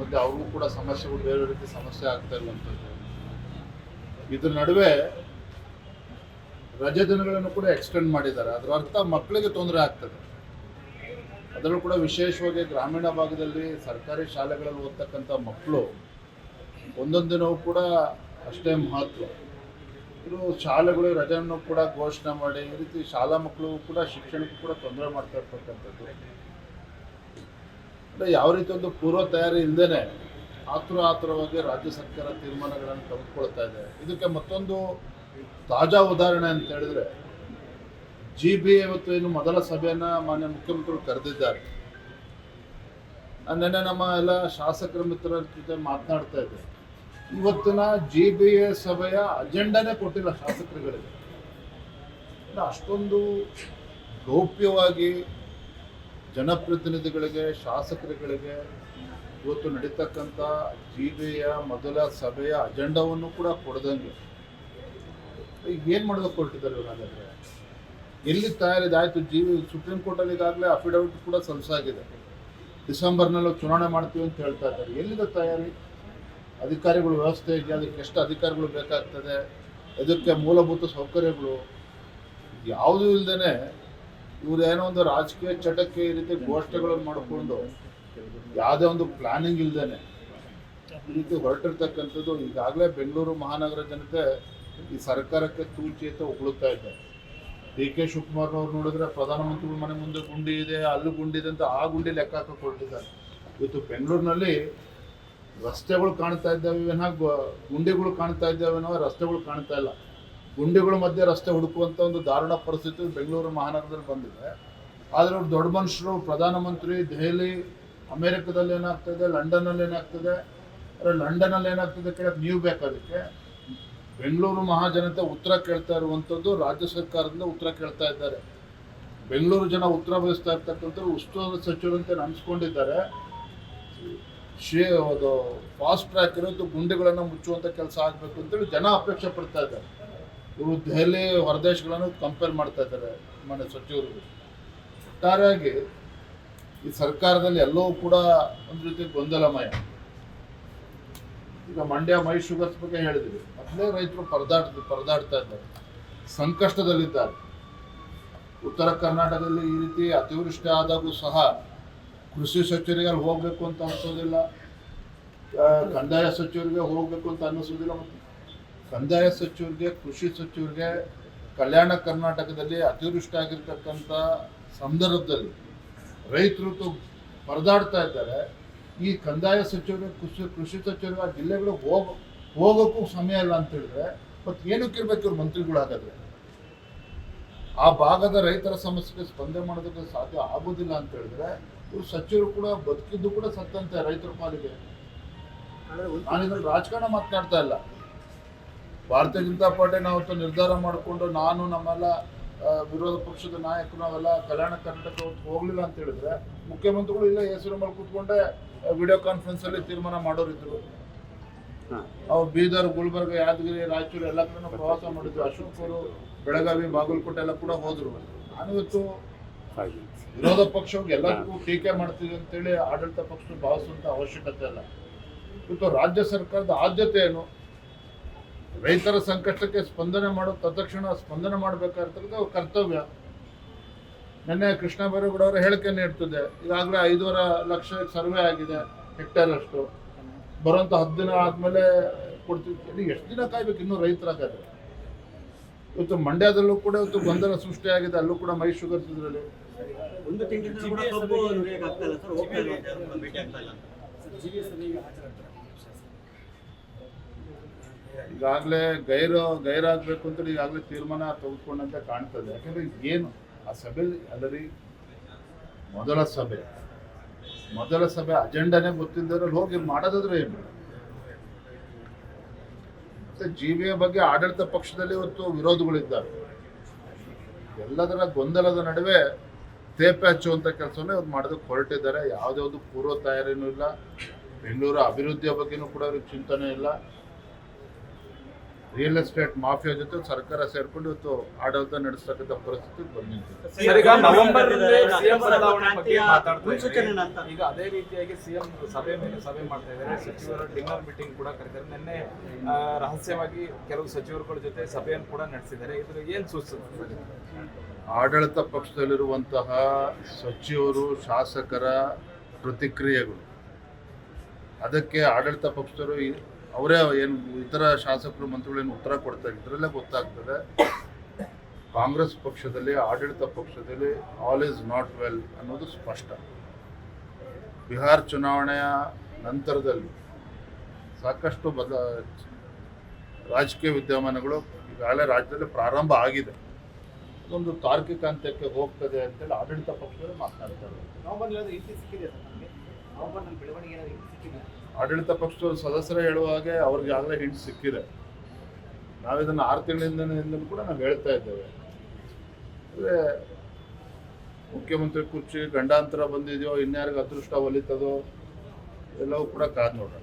ಮತ್ತು ಅವ್ರಿಗೂ ಕೂಡ ಸಮಸ್ಯೆಗಳು ಬೇರೆ ರೀತಿ ಸಮಸ್ಯೆ ಆಗ್ತಾ ಇರುವಂಥದ್ದು. ಇದ್ರ ನಡುವೆ ರಜೆ ದಿನಗಳನ್ನು ಕೂಡ ಎಕ್ಸ್ಟೆಂಡ್ ಮಾಡಿದ್ದಾರೆ. ಅದರ ಅರ್ಥ ಮಕ್ಕಳಿಗೆ ತೊಂದರೆ ಆಗ್ತದೆ. ಅದರಲ್ಲೂ ಕೂಡ ವಿಶೇಷವಾಗಿ ಗ್ರಾಮೀಣ ಭಾಗದಲ್ಲಿ ಸರ್ಕಾರಿ ಶಾಲೆಗಳಲ್ಲಿ ಓದ್ತಕ್ಕಂಥ ಮಕ್ಕಳು ಒಂದೊಂದು ದಿನವೂ ಕೂಡ ಅಷ್ಟೇ ಮಹತ್ವ. ಇದು ಶಾಲೆಗಳು ರಜೆಯನ್ನು ಕೂಡ ಘೋಷಣೆ ಮಾಡಿ ಈ ರೀತಿ ಶಾಲಾ ಮಕ್ಕಳು ಕೂಡ ಶಿಕ್ಷಣಕ್ಕೂ ಕೂಡ ತೊಂದರೆ ಮಾಡ್ತಾ ಇರ್ತಕ್ಕಂಥದ್ದು. ಅಂದರೆ ಯಾವ ರೀತಿ ಒಂದು ಪೂರ್ವ ತಯಾರಿ ಇಲ್ಲದೇ ಆತುರವಾಗಿ ರಾಜ್ಯ ಸರ್ಕಾರ ತೀರ್ಮಾನಗಳನ್ನು ತೆಗೆದುಕೊಳ್ತಾ ಇದೆ. ಇದಕ್ಕೆ ಮತ್ತೊಂದು ತಾಜಾ ಉದಾಹರಣೆ ಅಂತ ಹೇಳಿದ್ರೆ GB ಇವತ್ತು ಏನು ಮೊದಲ ಸಭೆಯನ್ನು ಮಾನ್ಯ ಮುಖ್ಯಮಂತ್ರಿಗಳು ಕರೆದಿದ್ದಾರೆ. ನಾನು ನೆನ್ನೆ ನಮ್ಮ ಎಲ್ಲ ಶಾಸಕರ ಮಿತ್ರರ ಜೊತೆ ಮಾತನಾಡ್ತಾ ಇದ್ದೆ. ಇವತ್ತಿನ GBA ಸಭೆಯ ಅಜೆಂಡಾನೇ ಕೊಟ್ಟಿಲ್ಲ ಶಾಸಕರುಗಳಿಗೆ. ಅಷ್ಟೊಂದು ಗೌಪ್ಯವಾಗಿ ಜನಪ್ರತಿನಿಧಿಗಳಿಗೆ ಶಾಸಕರುಗಳಿಗೆ ಇವತ್ತು ನಡೀತಕ್ಕಂಥ GBA ಮೊದಲ ಸಭೆಯ ಅಜೆಂಡಾವನ್ನು ಕೂಡ ಕೊಡದಂಗೆ ಈಗ ಏನು ಮಾಡೋದಕ್ಕೆ ಹೊರಟಿದ್ದಾರೆ ಇವರು? ಹಾಗಾದರೆ ಎಲ್ಲಿ ತಯಾರಿದೆ? ಆಯಿತು, ಸುಪ್ರೀಂ ಕೋರ್ಟಲ್ಲಿ ಈಗಾಗಲೇ ಅಫಿಡವಿಟ್ ಕೂಡ ಸಲ್ಲಿಸಾಗಿದೆ. ಡಿಸೆಂಬರ್ನಲ್ಲಿ ಚುನಾವಣೆ ಮಾಡ್ತೀವಿ ಅಂತ ಹೇಳ್ತಾ ಇದ್ದಾರೆ. ಎಲ್ಲಿದೆ ತಯಾರಿ? ಅಧಿಕಾರಿಗಳು ವ್ಯವಸ್ಥೆ ಇದೆಯಾ? ಅದಕ್ಕೆ ಎಷ್ಟು ಅಧಿಕಾರಿಗಳು ಬೇಕಾಗ್ತದೆ? ಇದಕ್ಕೆ ಮೂಲಭೂತ ಸೌಕರ್ಯಗಳು ಯಾವುದೂ ಇಲ್ಲದೇ ಇವರು ಏನೋ ಒಂದು ರಾಜಕೀಯ ಚಟಕ್ಕೆ ಈ ರೀತಿ ಘೋಷಣೆಗಳನ್ನು ಮಾಡಿಕೊಂಡು ಯಾವುದೇ ಒಂದು ಪ್ಲಾನಿಂಗ್ ಇಲ್ಲದೇ ಈ ರೀತಿ ಹೊರಟಿರ್ತಕ್ಕಂಥದ್ದು. ಈಗಾಗಲೇ ಬೆಂಗಳೂರು ಮಹಾನಗರ ಜನತೆ ಈ ಸರ್ಕಾರಕ್ಕೆ ತೂಚೇತ ಉಗುಳುತ್ತಾ ಇದ್ದಾರೆ. DK ಶಿವಕುಮಾರ್ನವ್ರು ನೋಡಿದ್ರೆ ಪ್ರಧಾನಮಂತ್ರಿಗಳ ಮನೆ ಮುಂದೆ ಗುಂಡಿ ಇದೆ, ಅಲ್ಲೂ ಗುಂಡಿ ಇದೆ ಅಂತ ಆ ಗುಂಡಿ ಲೆಕ್ಕ ಹಾಕಿಕೊಟ್ಟಿದ್ದಾರೆ. ಇವತ್ತು ಬೆಂಗಳೂರಿನಲ್ಲಿ ರಸ್ತೆಗಳು ಕಾಣ್ತಾ ಇದ್ದಾವೆ, ಗುಂಡಿಗಳು ಕಾಣ್ತಾ ಇದ್ದಾವೇನೋ, ರಸ್ತೆಗಳು ಕಾಣ್ತಾ ಇಲ್ಲ. ಗುಂಡಿಗಳ ಮಧ್ಯೆ ರಸ್ತೆ ಹುಡುಕುವಂಥ ಒಂದು ದಾರುಣ ಪರಿಸ್ಥಿತಿ ಬೆಂಗಳೂರು ಮಹಾನಗರದಲ್ಲಿ ಬಂದಿದೆ. ಆದರೆ ಅವ್ರು ದೊಡ್ಡ ಮನುಷ್ಯರು, ಪ್ರಧಾನಮಂತ್ರಿ, ದೆಹಲಿ, ಅಮೇರಿಕದಲ್ಲಿ ಏನಾಗ್ತದೆ, ಲಂಡನ್ನಲ್ಲಿ ಏನಾಗ್ತದೆ, ಲಂಡನ್ನಲ್ಲಿ ಏನಾಗ್ತದೆ ಕೇಳಕ್ಕೆ ನೀವು ಬೇಕಾದಕ್ಕೆ ಬೆಂಗಳೂರು ಮಹಾಜನತೆ ಉತ್ತರ ಕೇಳ್ತಾ ಇರುವಂಥದ್ದು ರಾಜ್ಯ ಸರ್ಕಾರದಿಂದ ಉತ್ತರ ಕೇಳ್ತಾ ಇದ್ದಾರೆ. ಬೆಂಗಳೂರು ಜನ ಉತ್ತರ ಬಯಸ್ತಾ ಇರ್ತಕ್ಕಂಥವ್ರು ಉಸ್ತುವಾರಿ ಸಚಿವರಂತೆ ಅನಿಸ್ಕೊಂಡಿದ್ದಾರೆ. ಅದು ಫಾಸ್ಟ್ ಟ್ರ್ಯಾಕ್ ಇರೋದು ಗುಂಡಿಗಳನ್ನು ಮುಚ್ಚುವಂಥ ಕೆಲಸ ಆಗಬೇಕು ಅಂತೇಳಿ ಜನ ಅಪೇಕ್ಷೆ ಪಡ್ತಾ ಇದ್ದಾರೆ. ಇವರು ದೆಹಲಿ ಹೊರದೇಶಗಳನ್ನು ಕಂಪೇರ್ ಮಾಡ್ತಾ ಇದ್ದಾರೆ ಮನೆ ಸಚಿವರು. ಒಟ್ಟಾರೆಯಾಗಿ ಈ ಸರ್ಕಾರದಲ್ಲಿ ಎಲ್ಲವೂ ಕೂಡ ಒಂದು ರೀತಿ ಗೊಂದಲಮಯ. ಈಗ ಮಂಡ್ಯ ಮೈ ಶುಗರ್ಸ್ ಬಗ್ಗೆ ಹೇಳಿದ್ವಿ. ಮೊದಲೇ ರೈತರು ಪರದಾಡ್ತಾ ಇದ್ದಾರೆ, ಸಂಕಷ್ಟದಲ್ಲಿದ್ದಾರೆ. ಉತ್ತರ ಕರ್ನಾಟಕದಲ್ಲಿ ಈ ರೀತಿ ಅತಿವೃಷ್ಟಿ ಆದಾಗೂ ಸಹ ಕೃಷಿ ಸಚಿವರಿಗೆ ಅಲ್ಲಿ ಹೋಗಬೇಕು ಅಂತ ಅನಿಸೋದಿಲ್ಲ, ಕಂದಾಯ ಸಚಿವರಿಗೆ ಹೋಗಬೇಕು ಅಂತ ಅನ್ನಿಸೋದಿಲ್ಲ. ಮತ್ತು ಕಂದಾಯ ಸಚಿವರಿಗೆ, ಕೃಷಿ ಸಚಿವರಿಗೆ ಕಲ್ಯಾಣ ಕರ್ನಾಟಕದಲ್ಲಿ ಅತಿವೃಷ್ಟಿ ಆಗಿರ್ತಕ್ಕಂಥ ಸಂದರ್ಭದಲ್ಲಿ ರೈತರು ಪರದಾಡ್ತಾ ಇದ್ದಾರೆ. ಈ ಕಂದಾಯ ಸಚಿವರಿಗೆ, ಕೃಷಿ ಸಚಿವರಿಗೆ ಆ ಜಿಲ್ಲೆಗಳಿಗೆ ಹೋಗೋಕ್ಕೂ ಸಮಯ ಇಲ್ಲ ಅಂತ ಹೇಳಿದ್ರೆ ಮತ್ತು ಏನಕ್ಕೆ ಇರ್ಬೇಕು ಇವ್ರು ಮಂತ್ರಿಗಳು? ಹಾಗಾದ್ರೆ ಆ ಭಾಗದ ರೈತರ ಸಮಸ್ಯೆಗೆ ಸ್ಪಂದನೆ ಮಾಡೋದಕ್ಕೆ ಸಾಧ್ಯ ಆಗೋದಿಲ್ಲ ಅಂತ ಹೇಳಿದ್ರೆ ಇವರು ಸಚಿವರು ಕೂಡ ಬದುಕಿದ್ದು ಕೂಡ ಸತ್ತಂತೆ ರೈತರ ಪಾಲಿಗೆ. ನಾನಿದ್ರಲ್ಲಿ ರಾಜಕಾರಣ ಮಾತನಾಡ್ತಾ ಇಲ್ಲ. ಭಾರತೀಯ ಜನತಾ ಪಾರ್ಟಿ ನಾವತ್ತು ನಿರ್ಧಾರ ಮಾಡಿಕೊಂಡು ನಾನು ನಮ್ಮೆಲ್ಲ ವಿರೋಧ ಪಕ್ಷದ ನಾಯಕರು ನಾವೆಲ್ಲ ಕಲ್ಯಾಣ ಕರ್ನಾಟಕ ಹೋಗ್ಲಿಲ್ಲ ಅಂತ ಹೇಳಿದ್ರೆ ಮುಖ್ಯಮಂತ್ರಿಗಳು ಇಲ್ಲ ಹೆಸರು ಮೇಲೆ ಕೂತ್ಕೊಂಡೆ ವಿಡಿಯೋ ಕಾನ್ಫರೆನ್ಸಲ್ಲಿ ತೀರ್ಮಾನ ಮಾಡೋರಿದ್ರು. ಅವ್ರು ಬೀದರ್, ಗುಲ್ಬರ್ಗ, ಯಾದಗಿರಿ, ರಾಯಚೂರು ಎಲ್ಲ ಕಡೆ ಪ್ರವಾಸ ಮಾಡಿದ್ರು. ಅಶೋಕ್ ಅವರು ಬೆಳಗಾವಿ, ಬಾಗಲಕೋಟೆ ಎಲ್ಲ ಕೂಡ ಹೋದ್ರು. ನಾನಿವತ್ತು ವಿರೋಧ ಪಕ್ಷಕ್ಕೆ ಎಲ್ಲದಕ್ಕೂ ಟೀಕೆ ಮಾಡ್ತೀವಿ ಅಂತೇಳಿ ಆಡಳಿತ ಪಕ್ಷ ಭಾವಿಸುವಂಥ ಅವಶ್ಯಕತೆ ಇಲ್ಲ. ಇವತ್ತು ರಾಜ್ಯ ಸರ್ಕಾರದ ಆದ್ಯತೆ ಏನು? ರೈತರ ಸಂಕಷ್ಟಕ್ಕೆ ಸ್ಪಂದನೆ ಮಾಡೋ ತತ್ಕ್ಷಣ ಸ್ಪಂದನೆ ಮಾಡಬೇಕಾಗಿರ್ತಕ್ಕಂಥ ಅವ್ರ ಕರ್ತವ್ಯ. ನಿನ್ನೆ ಕೃಷ್ಣ ಬೈರೇಗೌಡ ಅವರ ಹೇಳಿಕೆ ನೀಡ್ತಿದೆ. ಈಗಾಗಲೇ 5.5 ಲಕ್ಷ ಸರ್ವೆ ಆಗಿದೆ ಹೆಕ್ಟೇರ್ ಅಷ್ಟು. ಬರುವಂಥ 10 ದಿನ ಆದಮೇಲೆ ಕೊಡ್ತೀವಿ. ಎಷ್ಟು ದಿನ ಕಾಯ್ಬೇಕು ಇನ್ನೂ ರೈತರಾಗಾದ್ರೆ? ಇವತ್ತು ಮಂಡ್ಯದಲ್ಲೂ ಕೂಡ ಇವತ್ತು ಗೊಂದಲ ಸೃಷ್ಟಿಯಾಗಿದೆ. ಅಲ್ಲೂ ಕೂಡ ಮೈ ಶುಗರ್ಸ್ ಇದರಲ್ಲಿ ಈಗಾಗಲೇ ಗೈರಾಗಬೇಕು ಅಂತೇಳಿ ಈಗಾಗಲೇ ತೀರ್ಮಾನ ತೆಗೆದುಕೊಂಡಂತೆ ಕಾಣ್ತದೆ. ಯಾಕಂದರೆ ಏನು ಆ ಸಭೆ ಅಲ್ಲರಿ, ಮೊದಲ ಸಭೆ ಅಜೆಂಡಾನೇ ಗೊತ್ತಿಲ್ಲದ್ರಲ್ಲಿ ಹೋಗಿ ಮಾಡೋದಾದ್ರೆ ಏನು? ಮತ್ತು GBA ಬಗ್ಗೆ ಆಡಳಿತ ಪಕ್ಷದಲ್ಲಿ ಇವತ್ತು ವಿರೋಧಗಳಿದ್ದಾರೆ. ಎಲ್ಲದರ ಗೊಂದಲದ ನಡುವೆ ತೇಪೆ ಹಚ್ಚುವಂಥ ಕೆಲಸವನ್ನೇ ಇವತ್ತು ಮಾಡೋದಕ್ಕೆ ಹೊರಟಿದ್ದಾರೆ. ಯಾವುದೇ ಒಂದು ಪೂರ್ವ ತಯಾರಿನೂ ಇಲ್ಲ. ಬೆಂಗಳೂರು ಅಭಿವೃದ್ಧಿಯ ಬಗ್ಗೆನೂ ಕೂಡ ಅವ್ರಿಗೆ ಚಿಂತನೆ ಇಲ್ಲ. ರಿಯಲ್ ಎಸ್ಟೇಟ್ ಮಾಫಿಯಾ ಜೊತೆ ಸರ್ಕಾರ ಸೇರ್ಕೊಂಡು ಇವತ್ತು ಆಡಳಿತ ನಡೆಸ್ತಕ್ಕಂಥ ಪರಿಸ್ಥಿತಿ ಬಂದಿದೆ. ಸರ್, ಈಗ ನವೆಂಬರ್ ಸಿಎಂ ಬದಲಾವಣೆ ಬಗ್ಗೆ ಮಾತಾಡ್ತಾ ಇದ್ದಾರೆ. ಈಗ ಅದೇ ರೀತಿಯಾಗಿ ಸಿಎಂ ಸಭೆ ಮೇಲೆ ಸಭೆ ಮಾಡ್ತಾ ಇದ್ದಾರೆ. ಸಚಿವರ ಡಿನ್ನರ್ ಮೀಟಿಂಗ್ ಕೂಡ ಕರೆದಿದ್ದಾರೆ. ನಿನ್ನೆ ರಹಸ್ಯವಾಗಿ ಕೆಲವು ಸಚಿವರುಗಳ ಜೊತೆ ಸಭೆಯನ್ನು ಕೂಡ ನಡೆಸಿದ್ದಾರೆ. ಇದ್ರ ಏನ್ ಸೂಚಿಸುತ್ತೆ? ಆಡಳಿತ ಪಕ್ಷದಲ್ಲಿರುವಂತಹ ಸಚಿವರು ಶಾಸಕರ ಪ್ರತಿಕ್ರಿಯೆಗಳು, ಅದಕ್ಕೆ ಆಡಳಿತ ಪಕ್ಷದವರು ಅವರೇ ಏನು ಇತರ ಶಾಸಕರು ಮಂತ್ರಿಗಳೇನು ಉತ್ತರ ಕೊಡ್ತಾರೆ, ಇದರಲ್ಲೇ ಗೊತ್ತಾಗ್ತದೆ ಕಾಂಗ್ರೆಸ್ ಪಕ್ಷದಲ್ಲಿ ಆಡಳಿತ ಪಕ್ಷದಲ್ಲಿ ಆಲ್ ಈಸ್ ನಾಟ್ ವೆಲ್ ಅನ್ನೋದು ಸ್ಪಷ್ಟ. ಬಿಹಾರ ಚುನಾವಣೆಯ ನಂತರದಲ್ಲಿ ಸಾಕಷ್ಟು ರಾಜಕೀಯ ವಿದ್ಯಮಾನಗಳು ಈಗಾಗಲೇ ರಾಜ್ಯದಲ್ಲಿ ಪ್ರಾರಂಭ ಆಗಿದೆ. ಅದೊಂದು ತಾರ್ಕಿಕ ಹಂತಕ್ಕೆ ಹೋಗ್ತದೆ ಅಂತೇಳಿ ಆಡಳಿತ ಪಕ್ಷದಲ್ಲೇ ಮಾತನಾಡ್ತಾರೆ. ಆಡಳಿತ ಪಕ್ಷದ ಸದಸ್ಯರು ಹೇಳುವ ಹಾಗೆ ಅವ್ರಿಗೆ ಆಗಲೇ ಹಿಂಟ್ ಸಿಕ್ಕಿದೆ. ನಾವಿದನ್ನು 6 ತಿಂಗಳಿಂದ ಕೂಡ ನಾವು ಹೇಳ್ತಾ ಇದ್ದೇವೆ. ಅಂದರೆ ಮುಖ್ಯಮಂತ್ರಿ ಕುರ್ಚಿ ಗಂಡಾಂತರ ಬಂದಿದೆಯೋ, ಇನ್ಯಾರಿಗೆ ಅದೃಷ್ಟ ಒಲಿತದೋ, ಎಲ್ಲವೂ ಕೂಡ ಕಾದು ನೋಡೋಣ.